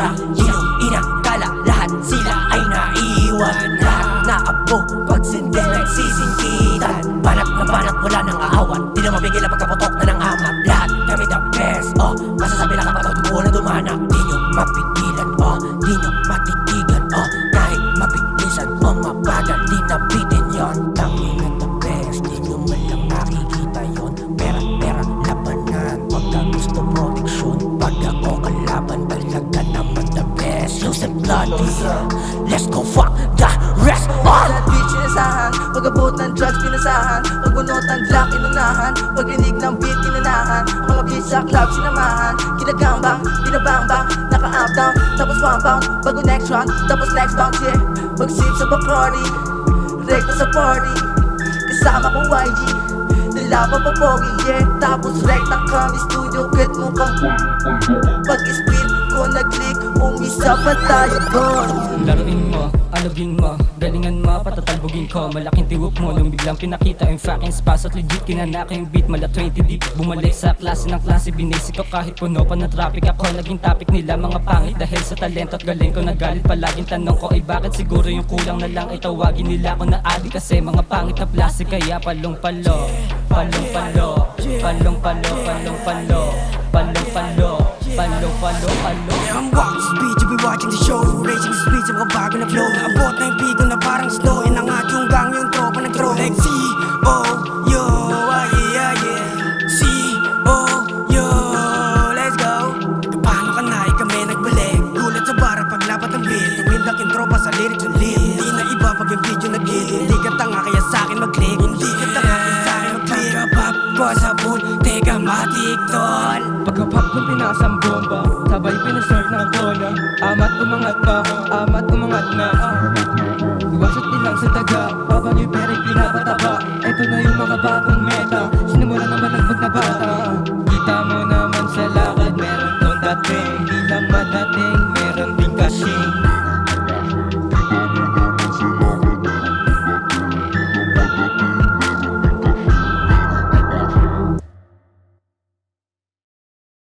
basura. Iyong inakala lahat sila ay naiiwan. Lahat na abo pag sindi nagsisingkitan. Banat na banat wala nang aawan. Di na mapigil ang pagkaputok na ng amat. Lahat kami the best, masasabi lang kapag dugo na dumanak. Di nyo mapigilan, di nyo matitigan, kahit mabilisan o mabagal, di nabitin yon. Tangin na the best, di nyo man lang nakikita yon. Pera, pera, labanan, pagka gusto proteksyon. Pag ako kalaban, talaga naman the best. Yusef Bloody, let's go fuck the rest. Lahat beat sinasahan, pag-abot ng drugs pinasahan, pagbunot ng glock inunahan, pag-rinig ng beat inanahan, mga beat sa club sinamahan, kinagambang, binabangbang, naka-up down, tapos one bound, bago next round, tapos next bound, yeah. Pag-sip sa Bacardi, recto sa party, kasama ko YG, nilaban pa pogi, yeah. Tapos rec na kami studio, kahit mukhang pag-spin ko nag-click, umisa pa tayo doon. Laruin mo, alugin mo, galingan mo, patatalbugin ko. Malaking tiwok mo, nung biglang pinakita yung fucking spouse at legit kinanaka yung beat. Mala 20 deep, bumalik sa klase ng klase. Binasic ko kahit puno pa ng traffic. Ako naging topic nila, mga pangit dahil sa talento at galing ko. Nagalit palaging tanong ko, ay bakit siguro yung kulang na lang ay tawagin nila ako na adi. Kasi mga pangit na plastic, kaya palong-palo, palong-palo, palong-palo, palong-palo, palong-palo, palong-palo, palong. Yeah, I'm walking speed, you be watching the show. Racing the speed sa mga bago na flow. Naabot na yung pico na parang snow. Inangat yung gang, yung tropa nag-throw. Like C-O-Yo, yeah, yeah. C-O-Yo, let's go. Paano ka na, kami nagbalik. Gulat sa bara paglapat ng beat. Tumindak yung tropa sa lyrics ulit. Hindi na iba pag yung video nag-hit. Hindi ka tanga kaya sa'kin mag-click. Hindi ka tanga kaya sa'kin mag-click. Pagka-pop ko sa pool, teka matik tol. Pagkapap ng pinasang bomba, sabay pinasort ng bola. Amat umangat pa, amat umangat na. Iwasot nilang sa daga, babang yung pera'y pinapataba. Ito na yung mga bagong meta, sinimula naman ang pagnabata.